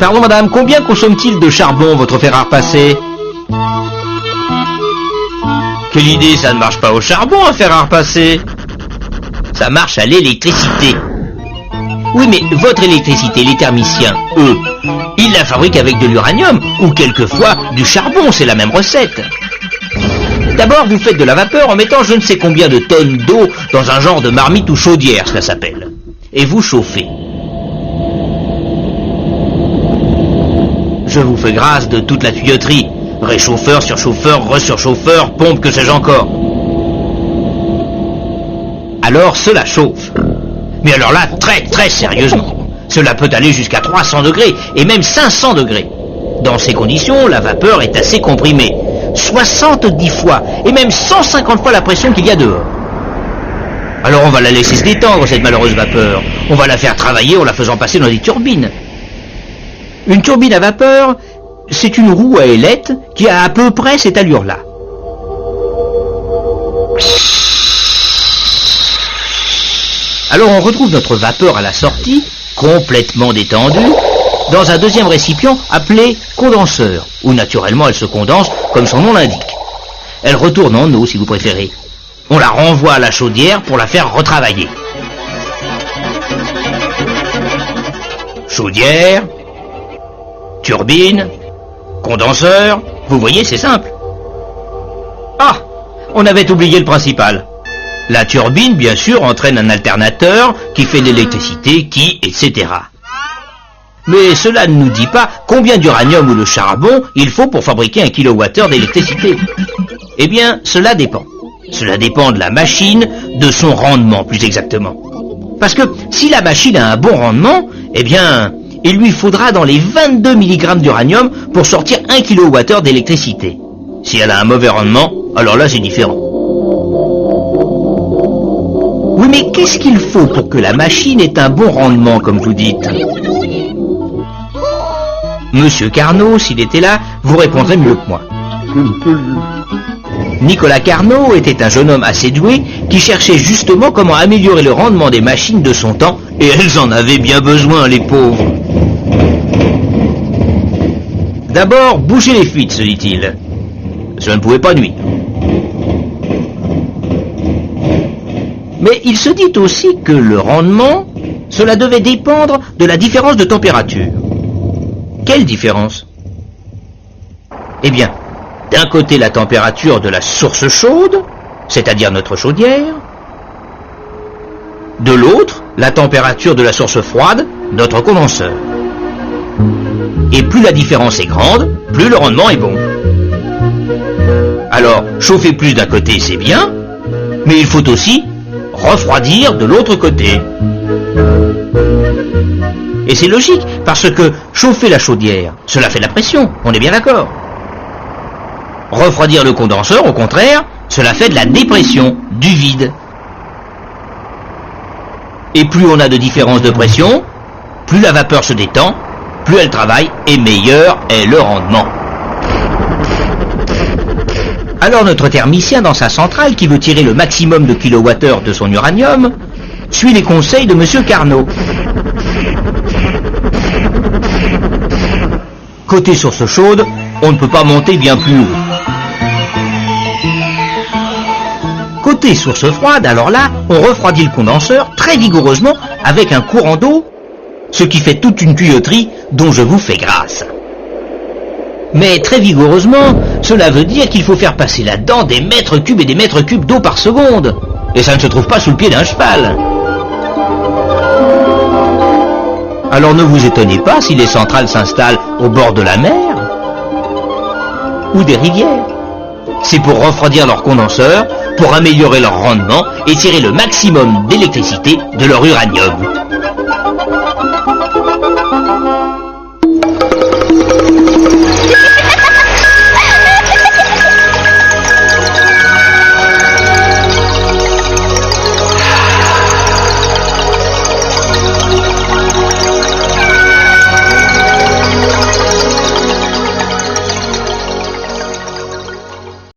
Pardon madame, combien consomme-t-il de charbon votre fer à repasser? Quelle idée, ça ne marche pas au charbon un fer à repasser. Ça marche à l'électricité. Oui, mais votre électricité, les thermiciens, eux, ils la fabriquent avec de l'uranium ou quelquefois du charbon, c'est la même recette. D'abord, vous faites de la vapeur en mettant je ne sais combien de tonnes d'eau dans un genre de marmite ou chaudière, ça s'appelle. Et vous chauffez. Je vous fais grâce de toute la tuyauterie. Réchauffeur, surchauffeur, resurchauffeur, pompe, que sais-je encore. Alors cela chauffe. Mais alors là, très sérieusement. Cela peut aller jusqu'à 300 degrés et même 500 degrés. Dans ces conditions, la vapeur est assez comprimée. 70 fois et même 150 fois la pression qu'il y a dehors. Alors on va la laisser se détendre, cette malheureuse vapeur. On va la faire travailler en la faisant passer dans des turbines. Une turbine à vapeur, c'est une roue à ailettes qui a à peu près cette allure-là. Alors on retrouve notre vapeur à la sortie, complètement détendue, dans un deuxième récipient appelé condenseur, où naturellement elle se condense comme son nom l'indique. Elle retourne en eau si vous préférez. On la renvoie à la chaudière pour la faire retravailler. Chaudière, turbine, condenseur, vous voyez, c'est simple. Ah, on avait oublié le principal. La turbine, bien sûr, entraîne un alternateur qui fait l'électricité, etc. Mais cela ne nous dit pas combien d'uranium ou de charbon il faut pour fabriquer 1 kWh d'électricité. Eh bien, cela dépend. Cela dépend de la machine, de son rendement, plus exactement. Parce que si la machine a un bon rendement, eh bien, il lui faudra dans les 22 mg d'uranium pour sortir 1 kWh d'électricité. Si elle a un mauvais rendement, alors là c'est différent. Oui, mais qu'est-ce qu'il faut pour que la machine ait un bon rendement, comme vous dites? Monsieur Carnot, s'il était là, vous répondrez mieux que moi. Nicolas Carnot était un jeune homme assez doué qui cherchait justement comment améliorer le rendement des machines de son temps, et elles en avaient bien besoin, les pauvres. D'abord, boucher les fuites, se dit-il. Cela ne pouvait pas nuire. Mais il se dit aussi que le rendement, cela devait dépendre de la différence de température. Quelle différence? Eh bien, d'un côté la température de la source chaude, c'est-à-dire notre chaudière, de l'autre, la température de la source froide, notre condenseur. Et plus la différence est grande, plus le rendement est bon. Alors, chauffer plus d'un côté, c'est bien, mais il faut aussi refroidir de l'autre côté. Et c'est logique, parce que chauffer la chaudière, cela fait de la pression, on est bien d'accord. Refroidir le condenseur, au contraire, cela fait de la dépression, du vide. Et plus on a de différence de pression, plus la vapeur se détend, plus elle travaille, et meilleur est le rendement. Alors notre thermicien dans sa centrale, qui veut tirer le maximum de kilowattheures de son uranium, suit les conseils de Monsieur Carnot. Côté source chaude, on ne peut pas monter bien plus haut. Côté source froide, alors là, on refroidit le condenseur très vigoureusement avec un courant d'eau, ce qui fait toute une tuyauterie dont je vous fais grâce. Mais très vigoureusement, cela veut dire qu'il faut faire passer là-dedans des mètres cubes et des mètres cubes d'eau par seconde. Et ça ne se trouve pas sous le pied d'un cheval. Alors ne vous étonnez pas si les centrales s'installent au bord de la mer ou des rivières. C'est pour refroidir leurs condenseurs, pour améliorer leur rendement et tirer le maximum d'électricité de leur uranium.